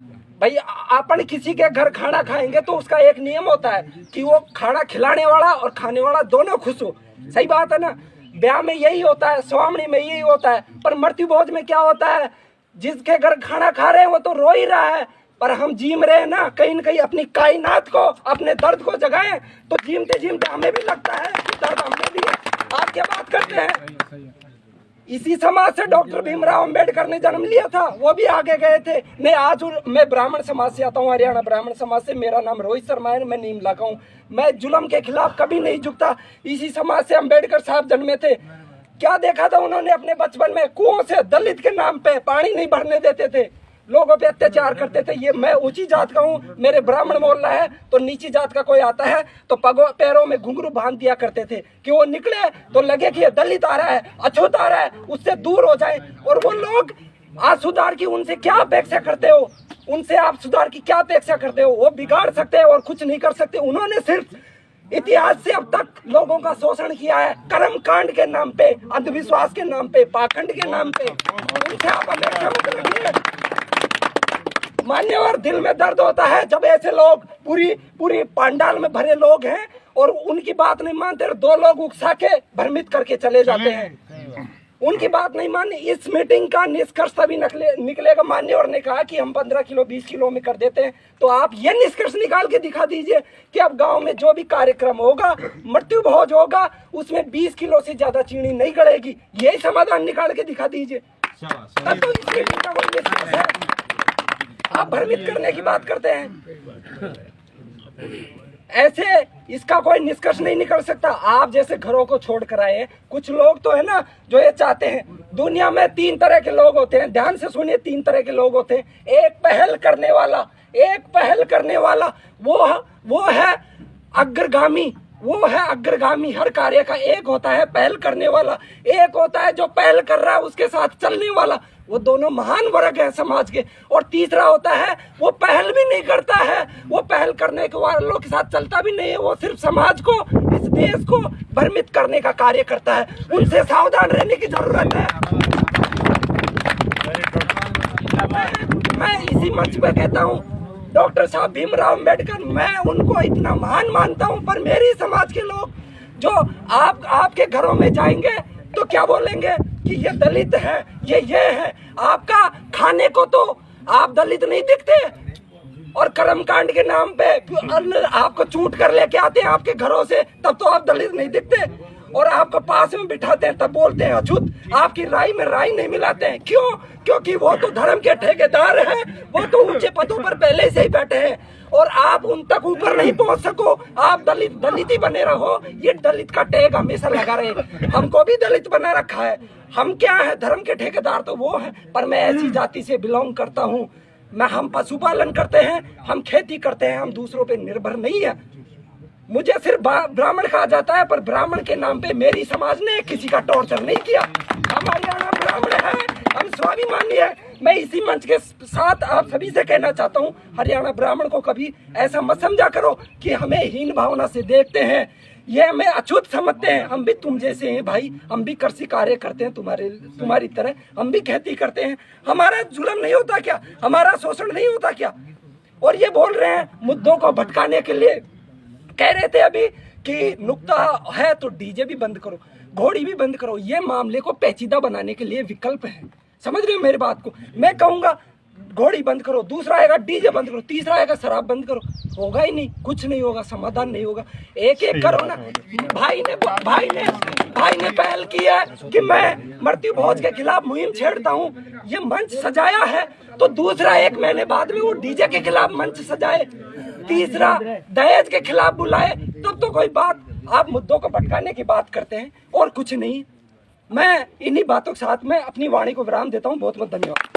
भाई अपन किसी के घर खाना खाएंगे तो उसका एक नियम होता है कि वो खाना खिलाने वाला और खाने वाला दोनों खुश हो। सही बात है ना। ब्याह में यही होता है, स्वामणी में यही होता है, पर मृत्यु भोज में क्या होता है, जिसके घर खाना खा रहे हैं वो तो रो ही रहा है, पर हम जीम रहे हैं ना, कहीं न कहीं अपनी कायनात को, अपने दर्द को जगाएं, तो जीमते जीमते हमें भी लगता है कि दर्द हमने भी है। आप क्या बात करते हैं। इसी समाज से डॉक्टर भीमराव अंबेडकर ने जन्म लिया था, वो भी आगे गए थे। मैं ब्राह्मण समाज से आता हूँ, हरियाणा ब्राह्मण समाज से। मेरा नाम रोहित शर्मा है, मैं नीम लगा हूँ। मैं जुल्म के खिलाफ कभी नहीं झुकता। इसी समाज से अंबेडकर साहब जन्मे थे। क्या देखा था उन्होंने अपने बचपन में, कुओं से दलित के नाम पे पानी नहीं भरने देते थे, लोगों पे अत्याचार करते थे। ये मैं ऊंची जात का हूँ, मेरे ब्राह्मण मोहल्ला है, तो नीची जात का कोई आता है तो पैरों में घुंघरू बांध दिया करते थे कि वो निकले तो लगे कि ये दलित आ रहा है, अछूत आ रहा है, उससे दूर हो जाए। और वो लोग आज सुधार की उनसे क्या अपेक्षा करते हो, उनसे आप सुधार की क्या अपेक्षा करते हो। वो बिगाड़ सकते हैं और कुछ नहीं कर सकते। उन्होंने सिर्फ इतिहास से अब तक लोगों का शोषण किया है, कर्म कांड के नाम पे, अंधविश्वास के नाम पे, पाखंड के नाम पे। उनसे आप अपेक्षा मत रखिए। मान्यवर, दिल में दर्द होता है जब ऐसे लोग पूरी पांडाल में भरे लोग हैं और उनकी बात नहीं मानते, दो लोग उकसा के भ्रमित करके चले जाते हैं, उनकी बात नहीं माननी। इस मीटिंग का निष्कर्ष तभी निकलेगा। मान्यवर ने कहा कि हम 15 किलो 20 किलो में कर देते हैं, तो आप ये निष्कर्ष निकाल के दिखा दीजिए कि अब गांव में जो भी कार्यक्रम होगा, मृत्यु भोज होगा, उसमें 20 किलो से ज्यादा चीनी नहीं गड़ेगी। यही समाधान निकाल के दिखा दीजिए, तब तो इस मीटिंग का कोई निष्कर्ष है। आप भ्रमित करने की बात करते हैं, ऐसे इसका कोई निष्कर्ष नहीं निकल सकता। आप जैसे घरों को छोड़ कर आए, कुछ लोग तो है ना जो ये चाहते हैं। दुनिया में 3 तरह के लोग होते हैं, ध्यान से सुनिए, 3 तरह के लोग होते हैं। एक पहल करने वाला, वो है अग्रगामी हर कार्य का। एक होता है पहल करने वाला, एक होता है जो पहल कर रहा है उसके साथ चलने वाला। वो दोनों महान वर्ग हैं समाज के। और तीसरा होता है वो पहल भी नहीं करता है, वो पहल करने के वालों के साथ चलता भी नहीं है, वो सिर्फ समाज को, इस देश को भ्रमित करने का कार्य करता है। उनसे सावधान रहने की जरूरत है। मैं इसी मंच पे कहता हूँ, डॉक्टर साहब भीमराव अंबेडकर, मैं उनको इतना महान मानता हूँ, पर मेरी समाज के लोग जो आपके घरों में जाएंगे तो क्या बोलेंगे कि ये दलित है, ये है। आपका खाने को तो आप दलित नहीं दिखते, और कर्मकांड के नाम पे आपको चूट कर लेके आते हैं आपके घरों से, तब तो आप दलित नहीं दिखते। और आपको पास में बिठाते हैं तब बोलते हैं अछूत। आपकी राय में राय नहीं मिलाते हैं, क्यों? क्योंकि वो तो धर्म के ठेकेदार हैं, वो तो ऊंचे पदों पर पहले से ही बैठे हैं, और आप उन तक ऊपर नहीं पहुंच सको। आप दलित ही बने रहो, ये दलित का टैग हमेशा लगा रहे। हमको भी दलित बना रखा है। हम क्या है, धर्म के ठेकेदार तो वो है, पर मैं ऐसी जाति से बिलोंग करता हूँ। हम पशुपालन करते हैं, हम खेती करते हैं, हम दूसरों पे निर्भर नहीं है। मुझे सिर्फ ब्राह्मण कहा जाता है, पर ब्राह्मण के नाम पे मेरी समाज ने किसी का टॉर्चर नहीं किया। हम हरियाणा ब्राह्मण है, हम स्वाभिमानी है। मैं इसी मंच के साथ आप सभी से कहना चाहता हूँ, हरियाणा ब्राह्मण को कभी ऐसा मत समझा करो कि हमें हीन भावना से देखते हैं, ये हमें अछूत समझते हैं। हम भी तुम जैसे हैं भाई, हम भी कृषि कार्य करते हैं तुम्हारी तरह, हम भी खेती करते हैं। हमारा जुल्म नहीं होता क्या? हमारा शोषण नहीं होता क्या? और ये बोल रहे हैं मुद्दों को भटकाने के लिए। कह रहे थे अभी कि नुक्ता है तो डीजे भी बंद करो, घोड़ी भी बंद करो। ये मामले को पेचीदा बनाने के लिए विकल्प है। समझ रहे हो मेरी बात को? मैं कहूंगा घोड़ी बंद करो, दूसरा आएगा डीजे बंद करो, तीसरा आएगा शराब बंद करो। होगा ही नहीं, कुछ नहीं होगा, समाधान नहीं होगा। एक करो ना। भाई ने पहल की है कि मैं मृत्यु भोज के खिलाफ मुहिम छेड़ता हूँ, ये मंच सजाया है, तो दूसरा 1 महीने बाद में वो डीजे के खिलाफ मंच सजाए, तीसरा दहेज के खिलाफ बुलाए, तब तो कोई बात। आप मुद्दों को भटकाने की बात करते हैं और कुछ नहीं। मैं इन्हीं बातों के साथ में अपनी वाणी को विराम देता हूँ। बहुत बहुत धन्यवाद।